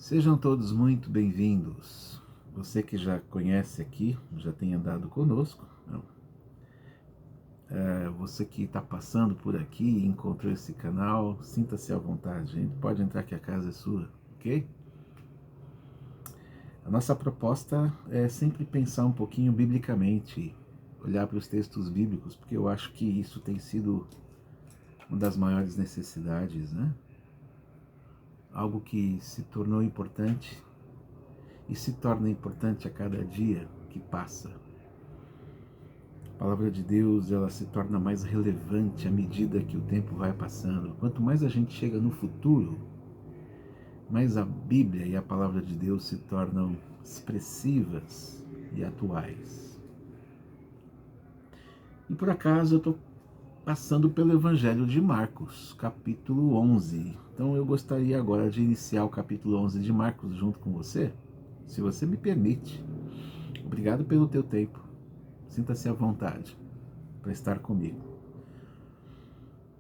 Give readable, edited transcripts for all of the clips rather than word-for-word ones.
Sejam todos muito bem-vindos. Você que já conhece aqui, já tem andado conosco, não? Você que está passando por aqui e encontrou esse canal, sinta-se à vontade, gente. Pode entrar que a casa é sua, ok? A nossa proposta é sempre pensar um pouquinho biblicamente, olhar para os textos bíblicos, porque eu acho que isso tem sido uma das maiores necessidades, né? Algo que se tornou importante e se torna importante a cada dia que passa. A palavra de Deus, ela se torna mais relevante à medida que o tempo vai passando. Quanto mais a gente chega no futuro, mais a Bíblia e a palavra de Deus se tornam expressivas e atuais. E por acaso eu estou passando pelo Evangelho de Marcos, capítulo 11. Então eu gostaria agora de iniciar o capítulo 11 de Marcos junto com você, se você me permite. Obrigado pelo teu tempo. Sinta-se à vontade para estar comigo.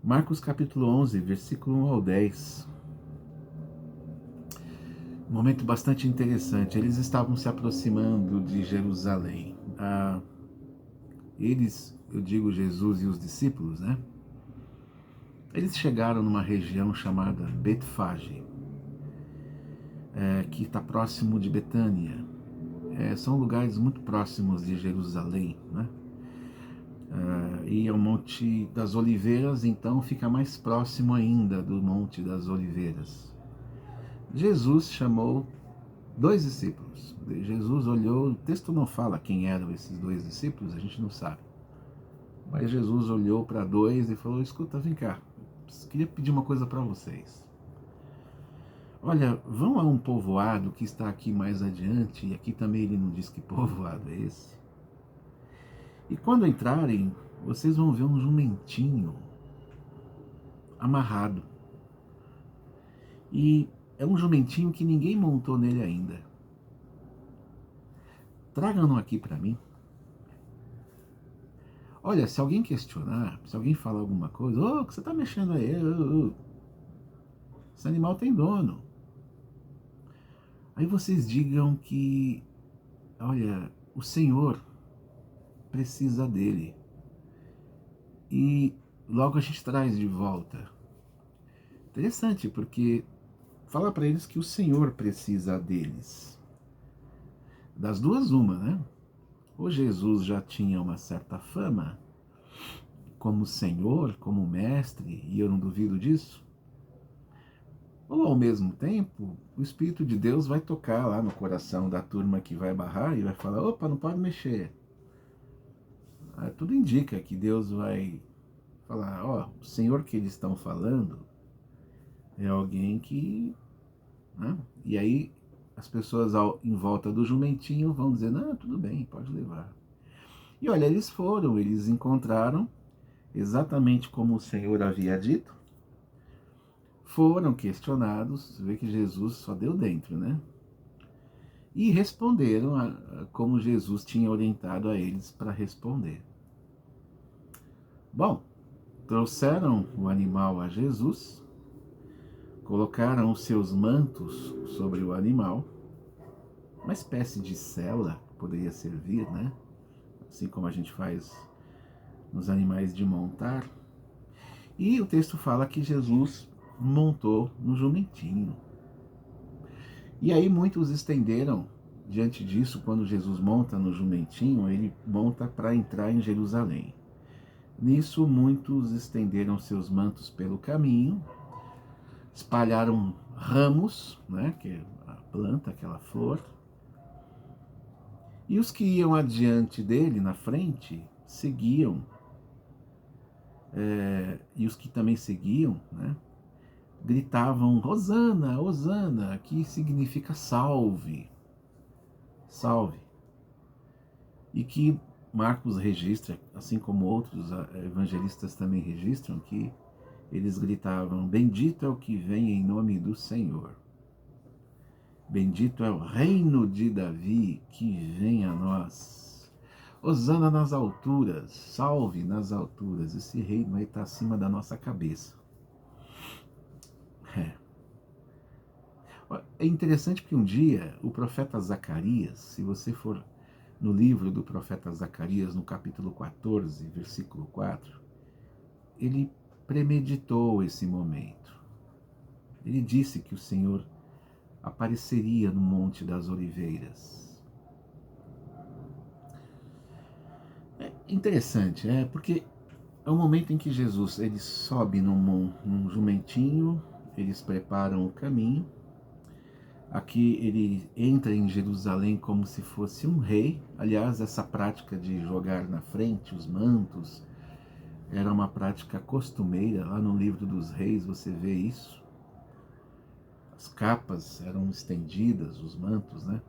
Marcos capítulo 11, versículo 1 ao 10. Um momento bastante interessante. Eles estavam se aproximando de Jerusalém. Eu digo Jesus e os discípulos, né? Eles chegaram numa região chamada Betfage, que está próximo de Betânia. São lugares muito próximos de Jerusalém, né? E o Monte das Oliveiras, então, fica mais próximo ainda do Monte das Oliveiras. Jesus chamou dois discípulos. Jesus olhou, o texto não fala quem eram esses dois discípulos, a gente não sabe. Mas Jesus olhou para dois e falou: escuta, vem cá, queria pedir uma coisa para vocês. Olha, vão a um povoado que está aqui mais adiante, e aqui também ele não diz que povoado é esse. E quando entrarem, vocês vão ver um jumentinho amarrado. E é um jumentinho que ninguém montou nele ainda. Tragam-no aqui para mim. Olha, se alguém questionar, se alguém falar alguma coisa, o que você está mexendo aí? Esse animal tem dono. Aí vocês digam que, olha, o Senhor precisa dele. E logo a gente traz de volta. Interessante, porque fala para eles que o Senhor precisa deles. Das duas, uma, né? Ou Jesus já tinha uma certa fama como Senhor, como Mestre, e eu não duvido disso. Ou ao mesmo tempo, o Espírito de Deus vai tocar lá no coração da turma que vai barrar e vai falar: opa, não pode mexer. Tudo indica que Deus vai falar: ó, o Senhor que eles estão falando é alguém que... né? E aí as pessoas em volta do jumentinho vão dizer: não, tudo bem, pode levar. E olha, eles encontraram exatamente como o Senhor havia dito, foram questionados, vê que Jesus só deu dentro, né? E responderam como Jesus tinha orientado a eles para responder. Bom, trouxeram o animal a Jesus, colocaram os seus mantos sobre o animal, uma espécie de sela que poderia servir, né? Assim como a gente faz nos animais de montar. E o texto fala que Jesus montou no jumentinho. E aí muitos estenderam diante disso, quando Jesus monta no jumentinho, ele monta para entrar em Jerusalém. Nisso muitos estenderam seus mantos pelo caminho, espalharam ramos, né, que é a planta, aquela flor, e os que iam adiante dele, na frente, seguiam, e os que também seguiam, né, gritavam: Hosana, Hosana, que significa salve, salve. E que Marcos registra, assim como outros evangelistas também registram, que eles gritavam: bendito é o que vem em nome do Senhor. Bendito é o reino de Davi que vem a nós. Hosana nas alturas, salve nas alturas. Esse reino aí está acima da nossa cabeça. É interessante porque um dia o profeta Zacarias, se você for no livro do profeta Zacarias, no capítulo 14, versículo 4, ele premeditou esse momento. Ele disse que o Senhor apareceria no Monte das Oliveiras. É interessante, porque é o momento em que Jesus ele sobe num jumentinho, eles preparam o caminho. Aqui ele entra em Jerusalém como se fosse um rei. Aliás, essa prática de jogar na frente os mantos era uma prática costumeira. Lá no livro dos reis você vê isso. As capas eram estendidas, os mantos, né?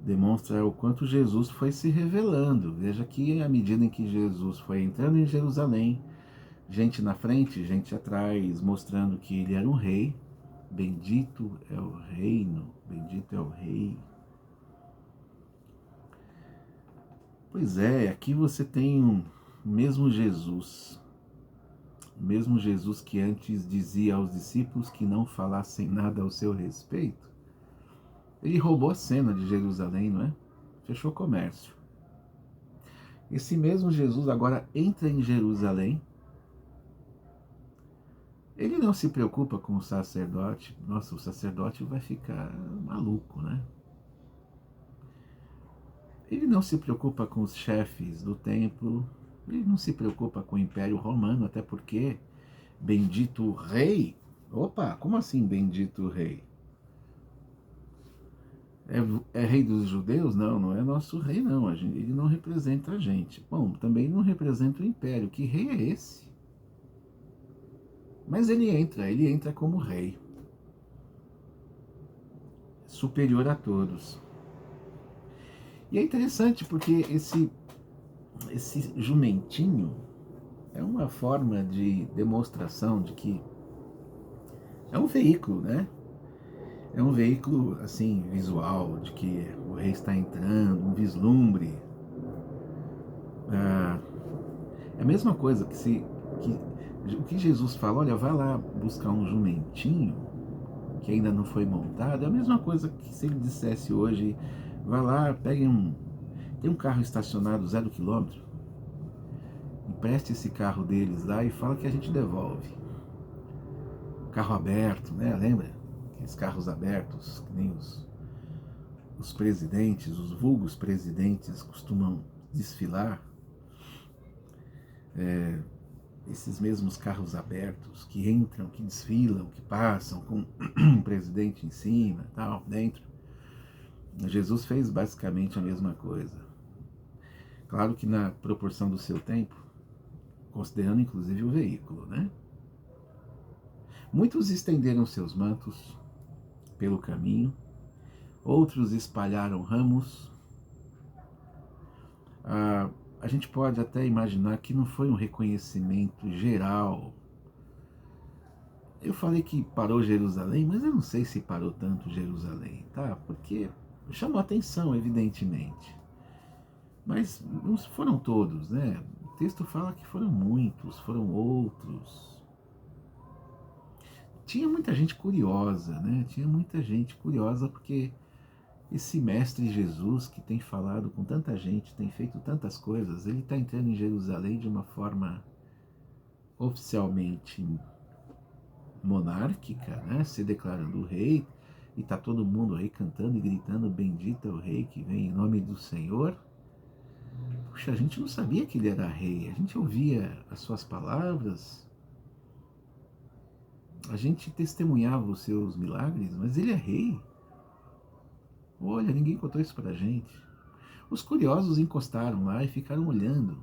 Demonstra o quanto Jesus foi se revelando. Veja que à medida em que Jesus foi entrando em Jerusalém, gente na frente, gente atrás, mostrando que ele era um rei. Bendito é o reino, bendito é o rei. Pois é, aqui você tem o mesmo Jesus que antes dizia aos discípulos que não falassem nada ao seu respeito. Ele roubou a cena de Jerusalém, não é? Fechou comércio. Esse mesmo Jesus agora entra em Jerusalém. Ele não se preocupa com o sacerdote. Nossa, o sacerdote vai ficar maluco, né? Ele não se preocupa com os chefes do templo. Ele não se preocupa com o Império Romano, até porque bendito rei. Opa, como assim bendito rei? É rei dos judeus? Não, não é nosso rei, não. Ele não representa a gente. Bom, também não representa o império. Que rei é esse? Mas ele entra como rei, superior a todos. E é interessante porque esse jumentinho é uma forma de demonstração de que é um veículo, né? É um veículo, assim, visual, de que o rei está entrando, um vislumbre. É a mesma coisa o que Jesus fala, olha, vai lá buscar um jumentinho que ainda não foi montado, é a mesma coisa que se ele dissesse hoje, vai lá, tem um carro estacionado 0 quilômetro, empreste esse carro deles lá e fala que a gente devolve. Carro aberto, né? Lembra? Aqueles carros abertos, que nem os presidentes, os vulgos presidentes costumam desfilar. Esses mesmos carros abertos que entram, que desfilam, que passam com um presidente em cima, tal, dentro. Jesus fez basicamente a mesma coisa. Claro que na proporção do seu tempo, considerando inclusive o veículo, né? Muitos estenderam seus mantos pelo caminho, outros espalharam ramos. A gente pode até imaginar que não foi um reconhecimento geral. Eu falei que parou Jerusalém, mas eu não sei se parou tanto Jerusalém, tá? Porque chamou atenção, evidentemente. Mas não foram todos, né? O texto fala que foram muitos, foram outros. Tinha muita gente curiosa, né? Tinha muita gente curiosa porque esse mestre Jesus que tem falado com tanta gente, tem feito tantas coisas, ele está entrando em Jerusalém de uma forma oficialmente monárquica, né? Se declarando rei, e está todo mundo aí cantando e gritando, bendito é o rei que vem em nome do Senhor. Puxa, a gente não sabia que ele era rei, a gente ouvia as suas palavras, a gente testemunhava os seus milagres, mas ele é rei? Olha, ninguém contou isso pra gente. Os curiosos encostaram lá e ficaram olhando.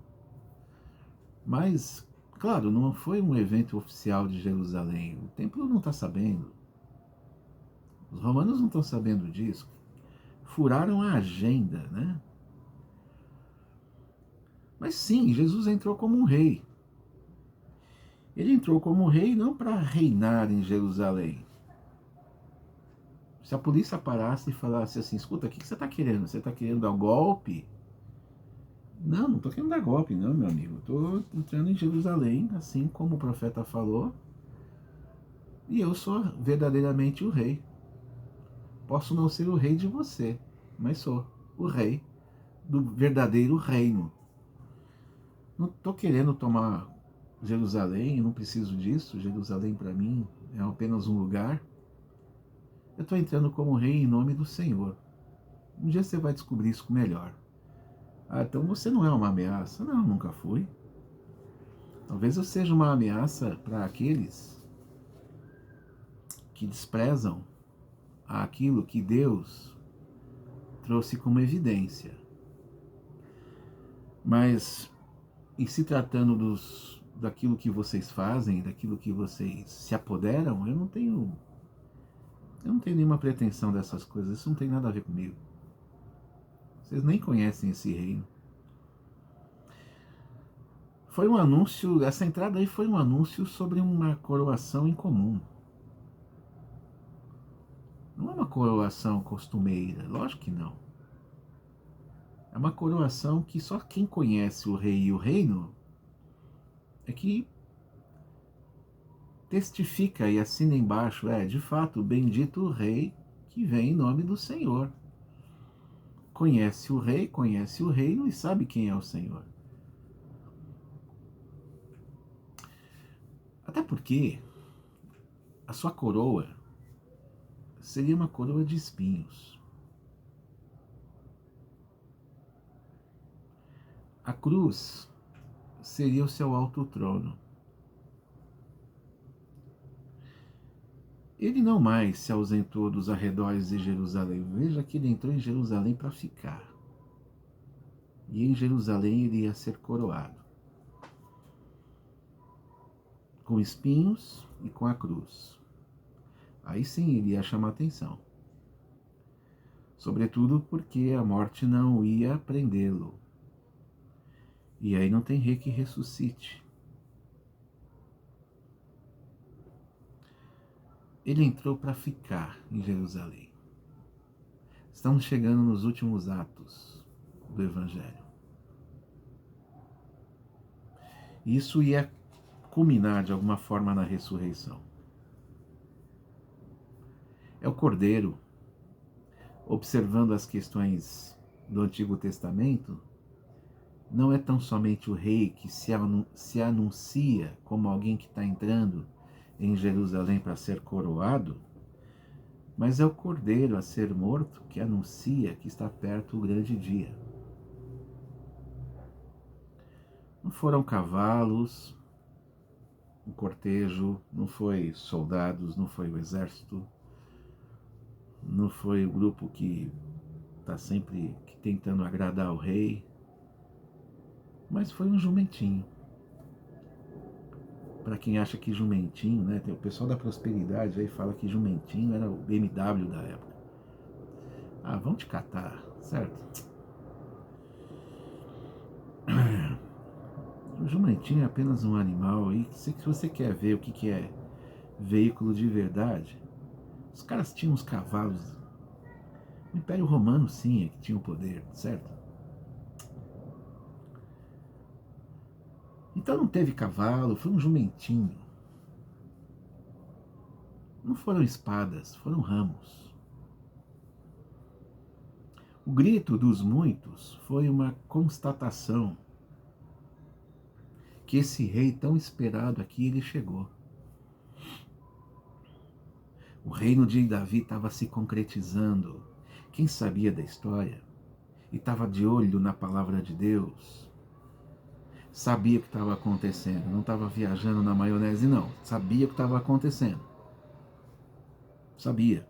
Mas, claro, não foi um evento oficial de Jerusalém. O templo não está sabendo. Os romanos não estão sabendo disso. Furaram a agenda, né? Mas sim, Jesus entrou como um rei. Ele entrou como um rei não para reinar em Jerusalém. Se a polícia parasse e falasse assim, escuta, o que você está querendo? Você está querendo dar golpe? Não, não estou querendo dar golpe, não, meu amigo. Estou entrando em Jerusalém, assim como o profeta falou, e eu sou verdadeiramente o rei. Posso não ser o rei de você, mas sou o rei do verdadeiro reino. Não estou querendo tomar Jerusalém, eu não preciso disso. Jerusalém para mim é apenas um lugar. Eu estou entrando como rei em nome do Senhor. Um dia você vai descobrir isso melhor. Ah, então você não é uma ameaça? Não, nunca fui. Talvez eu seja uma ameaça para aqueles que desprezam aquilo que Deus trouxe como evidência. Mas, em se tratando daquilo que vocês fazem, daquilo que vocês se apoderam, eu não tenho nenhuma pretensão dessas coisas. Isso não tem nada a ver comigo. Vocês nem conhecem esse reino. Foi um anúncio, essa entrada aí foi um anúncio sobre uma coroação incomum. Não é uma coroação costumeira, lógico que não. É uma coroação que só quem conhece o rei e o reino é que testifica e assina embaixo, de fato, bendito o rei que vem em nome do Senhor. Conhece o rei, conhece o reino e sabe quem é o Senhor. Até porque a sua coroa seria uma coroa de espinhos. A cruz seria o seu alto trono. Ele não mais se ausentou dos arredores de Jerusalém. Veja que ele entrou em Jerusalém para ficar. E em Jerusalém ele ia ser coroado. Com espinhos e com a cruz. Aí sim ele ia chamar atenção. Sobretudo porque a morte não ia prendê-lo. E aí não tem rei que ressuscite. Ele entrou para ficar em Jerusalém. Estamos chegando nos últimos atos do Evangelho. Isso ia culminar de alguma forma na ressurreição. É o Cordeiro, observando as questões do Antigo Testamento, não é tão somente o rei que se anuncia como alguém que está entrando em Jerusalém para ser coroado, mas é o Cordeiro a ser morto que anuncia que está perto o grande dia. Não foram cavalos, um cortejo, não foi soldados, não foi o exército, não foi o grupo que está sempre tentando agradar o rei, mas foi um jumentinho. Para quem acha que jumentinho, né, tem o pessoal da prosperidade aí fala que jumentinho era o BMW da época. Ah, vão te catar, certo? O jumentinho é apenas um animal e se você quer ver o que é veículo de verdade, os caras tinham os cavalos. O Império Romano sim é que tinha o poder, certo? Então não teve cavalo, foi um jumentinho. Não foram espadas, foram ramos. O grito dos muitos foi uma constatação que esse rei tão esperado aqui, ele chegou. O reino de Davi estava se concretizando. Quem sabia da história e estava de olho na palavra de Deus, sabia o que estava acontecendo, não estava viajando na maionese, não. Sabia o que estava acontecendo. Sabia.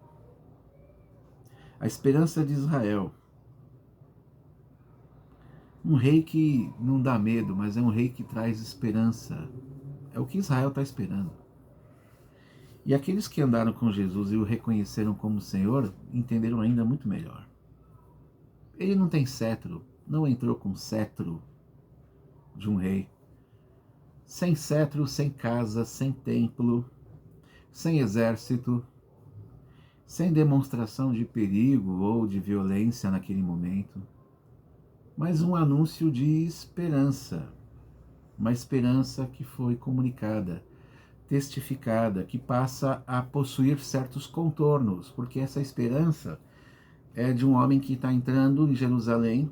A esperança de Israel. Um rei que não dá medo, mas é um rei que traz esperança. É o que Israel está esperando. E aqueles que andaram com Jesus e o reconheceram como Senhor, entenderam ainda muito melhor. Ele não tem cetro, não entrou com cetro de um rei. Sem cetro, sem casa, sem templo, sem exército, sem demonstração de perigo ou de violência naquele momento, mas um anúncio de esperança, uma esperança que foi comunicada testificada, que passa a possuir certos contornos, porque essa esperança é de um homem que está entrando em Jerusalém,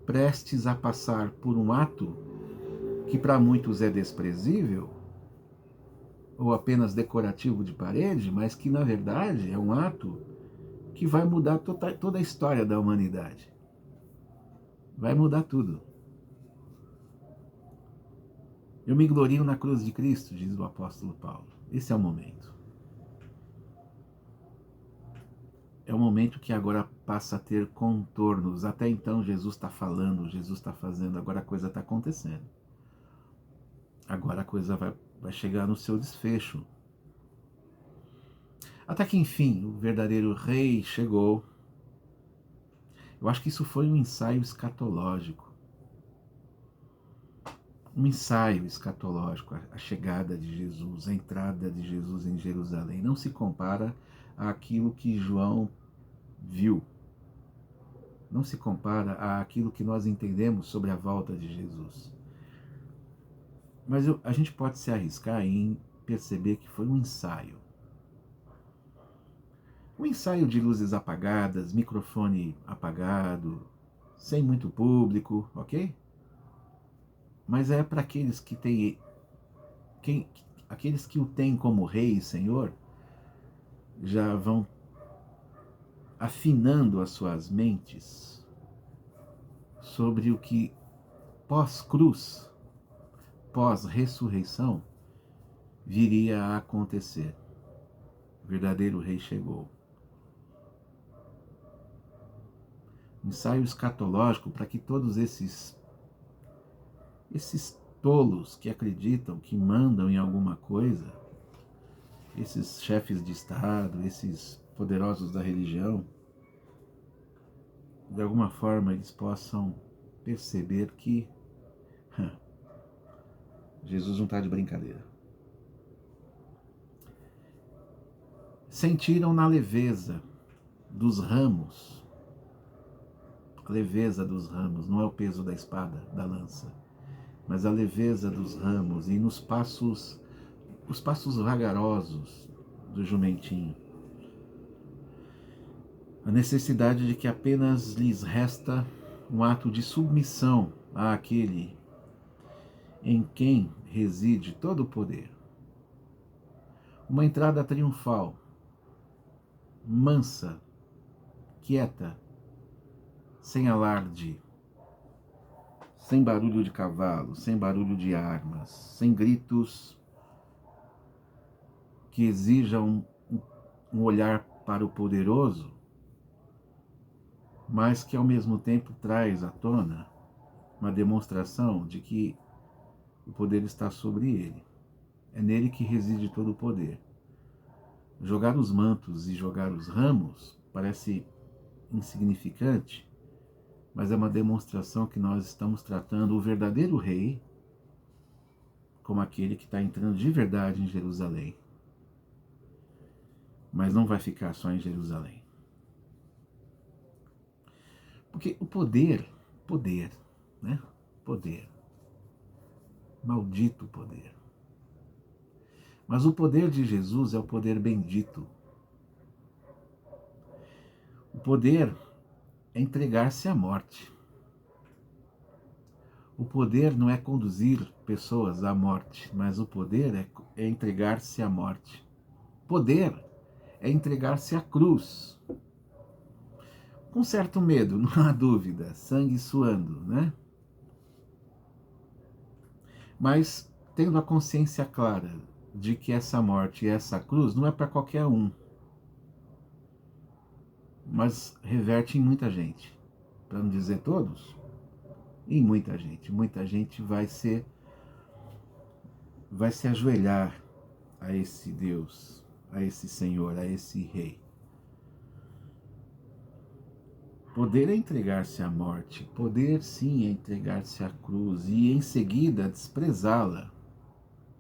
prestes a passar por um ato que para muitos é desprezível, ou apenas decorativo de parede, mas que na verdade é um ato que vai mudar toda a história da humanidade. Vai mudar tudo. Eu me glorio na cruz de Cristo, diz o apóstolo Paulo. Esse é o momento. É o momento que agora passa a ter contornos. Até então Jesus está falando, Jesus está fazendo, agora a coisa está acontecendo. Agora a coisa vai chegar no seu desfecho. Até que enfim, o verdadeiro rei chegou. Eu acho que isso foi um ensaio escatológico. Um ensaio escatológico, a chegada de Jesus, a entrada de Jesus em Jerusalém. Não se compara àquilo que João viu. Não se compara àquilo que nós entendemos sobre a volta de Jesus. Mas a gente pode se arriscar em perceber que foi um ensaio. Um ensaio de luzes apagadas, microfone apagado, sem muito público, ok? Mas é para aqueles que têm, aqueles que o têm como rei e senhor, já vão afinando as suas mentes sobre o que pós-cruz, pós-ressurreição, viria a acontecer. O verdadeiro rei chegou. Ensaio escatológico para que todos esses tolos que acreditam que mandam em alguma coisa, esses chefes de Estado, esses poderosos da religião, de alguma forma eles possam perceber que Jesus não está de brincadeira. Sentiram na leveza dos ramos, a leveza dos ramos, não é o peso da espada, da lança, mas a leveza dos ramos e nos passos, os passos vagarosos do jumentinho. A necessidade de que apenas lhes resta um ato de submissão àquele em quem reside todo o poder. Uma entrada triunfal, mansa, quieta, sem alarde, sem barulho de cavalo, sem barulho de armas, sem gritos que exijam um olhar para o poderoso, mas que ao mesmo tempo traz à tona uma demonstração de que o poder está sobre ele. É nele que reside todo o poder. Jogar os mantos e jogar os ramos parece insignificante, mas é uma demonstração que nós estamos tratando o verdadeiro rei como aquele que está entrando de verdade em Jerusalém. Mas não vai ficar só em Jerusalém. Porque o poder, né? Poder. Maldito poder. Mas o poder de Jesus é o poder bendito. O poder é entregar-se à morte. O poder não é conduzir pessoas à morte, mas o poder é entregar-se à morte. Poder é entregar-se à cruz. Com certo medo, não há dúvida, sangue suando, né? Mas tendo a consciência clara de que essa morte e essa cruz não é para qualquer um, mas reverte em muita gente, para não dizer todos, em muita gente vai se ajoelhar a esse Deus, a esse Senhor, a esse Rei. Poder é entregar-se à morte, poder sim é entregar-se à cruz e em seguida desprezá-la,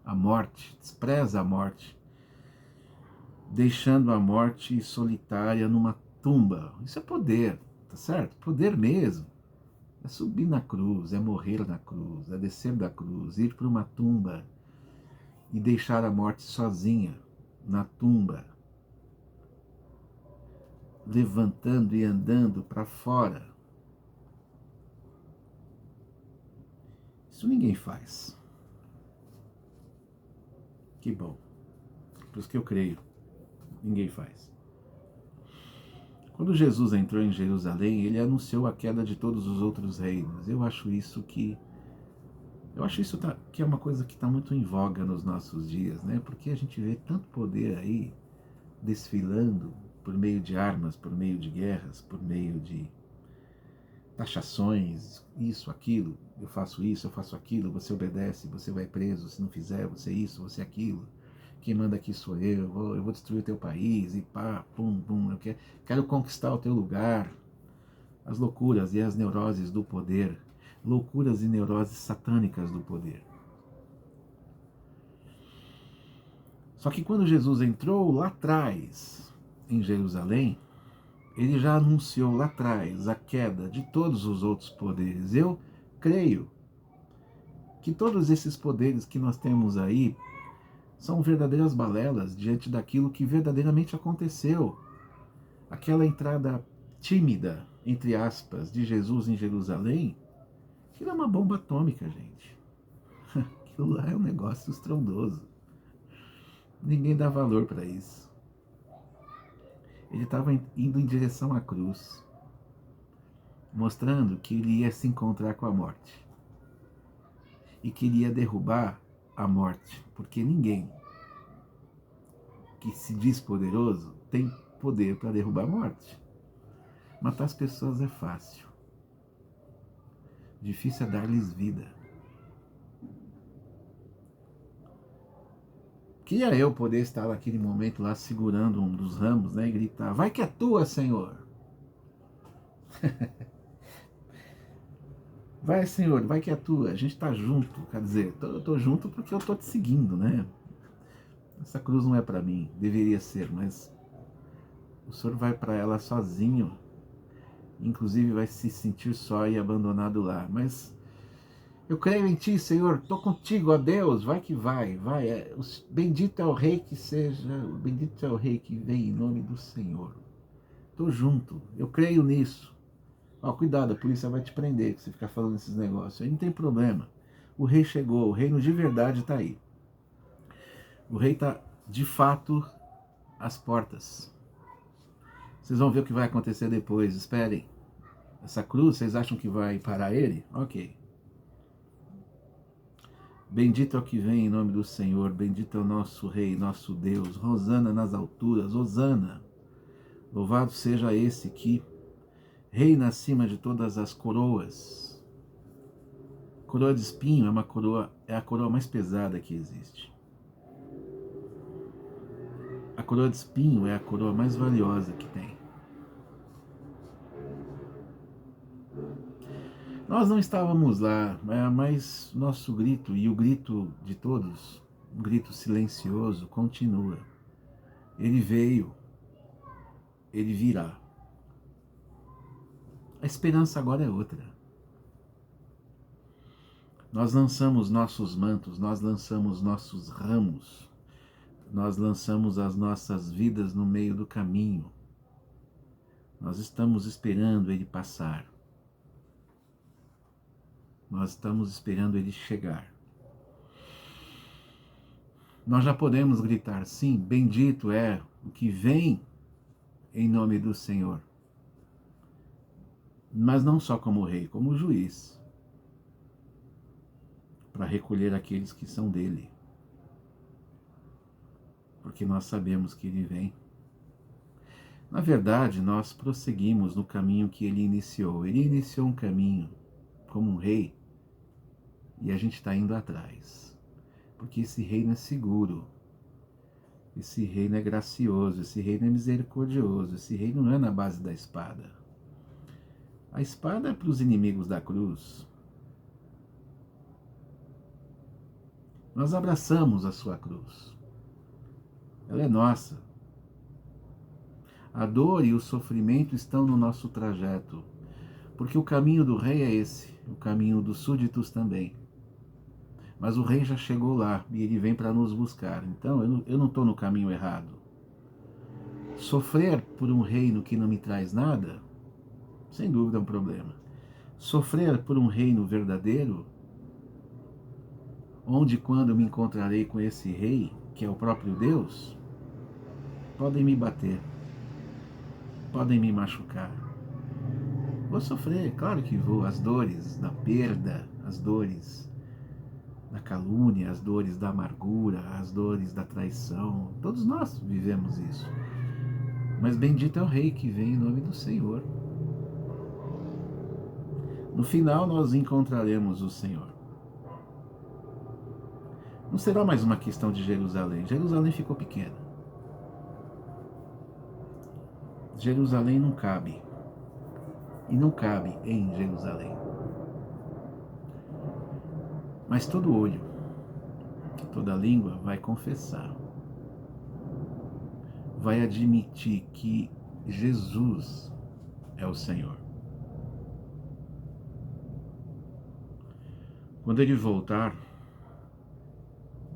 a morte, despreza a morte, deixando a morte solitária numa tumba. Isso é poder, tá certo? Poder mesmo. É subir na cruz, é morrer na cruz, é descer da cruz, ir para uma tumba e deixar a morte sozinha na tumba, levantando e andando para fora. Isso ninguém faz. Que bom. Por isso que eu creio. Ninguém faz. Quando Jesus entrou em Jerusalém, ele anunciou a queda de todos os outros reinos. Eu acho isso que é uma coisa que está muito em voga nos nossos dias, né? Porque a gente vê tanto poder aí desfilando por meio de armas, por meio de guerras, por meio de taxações, isso, aquilo, eu faço aquilo, você obedece, você vai preso, se não fizer, você isso, você aquilo, quem manda aqui sou eu vou destruir o teu país, e pá, pum, pum, eu quero conquistar o teu lugar. As loucuras e as neuroses do poder, loucuras e neuroses satânicas do poder. Só que quando Jesus entrou lá atrás, em Jerusalém, ele já anunciou lá atrás a queda de todos os outros poderes. Eu creio que todos esses poderes que nós temos aí são verdadeiras balelas diante daquilo que verdadeiramente aconteceu. Aquela entrada tímida, entre aspas, de Jesus em Jerusalém, aquilo é uma bomba atômica, gente. Aquilo lá é um negócio estrondoso. Ninguém dá valor para isso. Ele estava indo em direção à cruz, mostrando que ele ia se encontrar com a morte e queria derrubar a morte, porque ninguém que se diz poderoso tem poder para derrubar a morte. Matar as pessoas é fácil, difícil é dar-lhes vida. Queria eu poder estar naquele momento lá segurando um dos ramos, né, e gritar: vai que é tua, Senhor! Vai, Senhor, vai que é tua, a gente está junto. Quer dizer, eu estou junto porque eu estou te seguindo, né? Essa cruz não é para mim, deveria ser, mas o Senhor vai para ela sozinho, inclusive vai se sentir só e abandonado lá. Mas eu creio em ti, Senhor, estou contigo, ó Deus, vai que vai. Bendito é o Rei que seja, bendito é o Rei que vem em nome do Senhor. Estou junto, eu creio nisso. Ó, cuidado, a polícia vai te prender, se você ficar falando esses negócios. Aí não tem problema. O rei chegou, o reino de verdade está aí. O rei está, de fato, às portas. Vocês vão ver o que vai acontecer depois, esperem. Essa cruz, vocês acham que vai parar ele? Ok. Bendito é o que vem em nome do Senhor, bendito é o nosso Rei, nosso Deus. Hosana nas alturas, Hosana. Louvado seja esse que reina acima de todas as coroas. Coroa de espinho é a coroa mais pesada que existe. A coroa de espinho é a coroa mais valiosa que tem. Nós não estávamos lá, mas nosso grito e o grito de todos, um grito silencioso, continua. Ele veio, ele virá. A esperança agora é outra. Nós lançamos nossos mantos, nós lançamos nossos ramos, nós lançamos as nossas vidas no meio do caminho. Nós estamos esperando ele passar. Nós estamos esperando ele chegar. Nós já podemos gritar, sim, bendito é o que vem em nome do Senhor. Mas não só como rei, como juiz, para recolher aqueles que são dele. Porque nós sabemos que ele vem. Na verdade, nós prosseguimos no caminho que ele iniciou. Ele iniciou um caminho como um rei e a gente está indo atrás. Porque esse reino é seguro, esse reino é gracioso, esse reino é misericordioso, esse reino não é na base da espada. A espada é para os inimigos da cruz. Nós abraçamos a sua cruz. Ela é nossa. A dor e o sofrimento estão no nosso trajeto, porque o caminho do rei é esse, o caminho dos súditos também. Mas o rei já chegou lá e ele vem para nos buscar. Então eu não estou no caminho errado. Sofrer por um reino que não me traz nada, sem dúvida é um problema. Sofrer por um reino verdadeiro, onde quando eu me encontrarei com esse rei, que é o próprio Deus, podem me bater, podem me machucar. Vou sofrer, claro que vou, as dores da perda, as dores da calúnia, as dores da amargura, as dores da traição. Todos nós vivemos isso. Mas bendito é o Rei que vem em nome do Senhor. No final nós encontraremos o Senhor. Não será mais uma questão de Jerusalém. Jerusalém ficou pequena. Jerusalém não cabe. E não cabe em Jerusalém. Mas todo olho, toda língua vai confessar, vai admitir que Jesus é o Senhor. Quando ele voltar,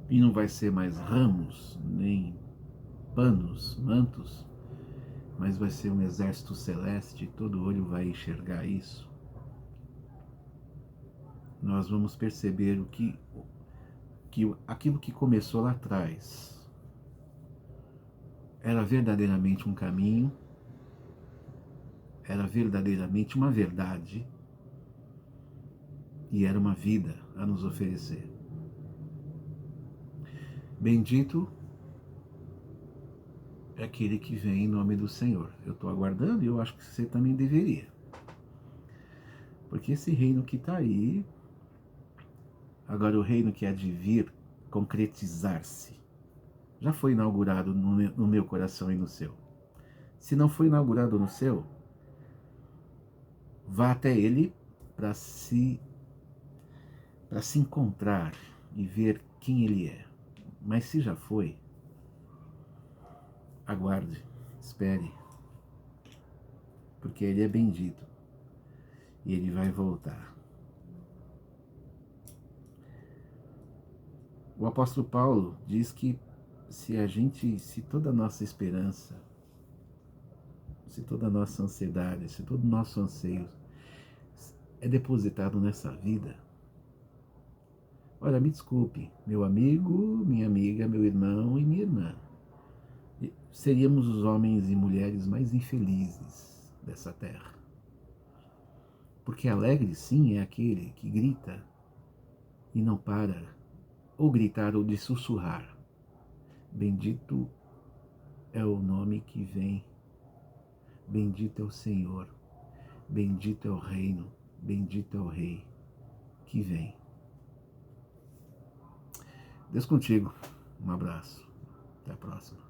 e não vai ser mais ramos, nem panos, mantos, mas vai ser um exército celeste, todo olho vai enxergar isso. Nós vamos perceber que aquilo que começou lá atrás era verdadeiramente um caminho, era verdadeiramente uma verdade e era uma vida a nos oferecer. Bendito é aquele que vem em nome do Senhor. Eu estou aguardando e eu acho que você também deveria. Porque esse reino que está aí, agora o reino que há de vir concretizar-se, já foi inaugurado no meu coração e no seu. Se não foi inaugurado no seu, vá até ele para se encontrar e ver quem ele é. Mas se já foi, aguarde, espere, porque ele é bendito e ele vai voltar. O apóstolo Paulo diz que se toda a nossa esperança, se toda a nossa ansiedade, se todo o nosso anseio é depositado nessa vida, olha, me desculpe, meu amigo, minha amiga, meu irmão e minha irmã, seríamos os homens e mulheres mais infelizes dessa terra. Porque alegre sim é aquele que grita e não para, ou gritar ou de sussurrar. Bendito é o nome que vem, bendito é o Senhor, bendito é o reino, bendito é o Rei que vem. Deus contigo, um abraço, até a próxima.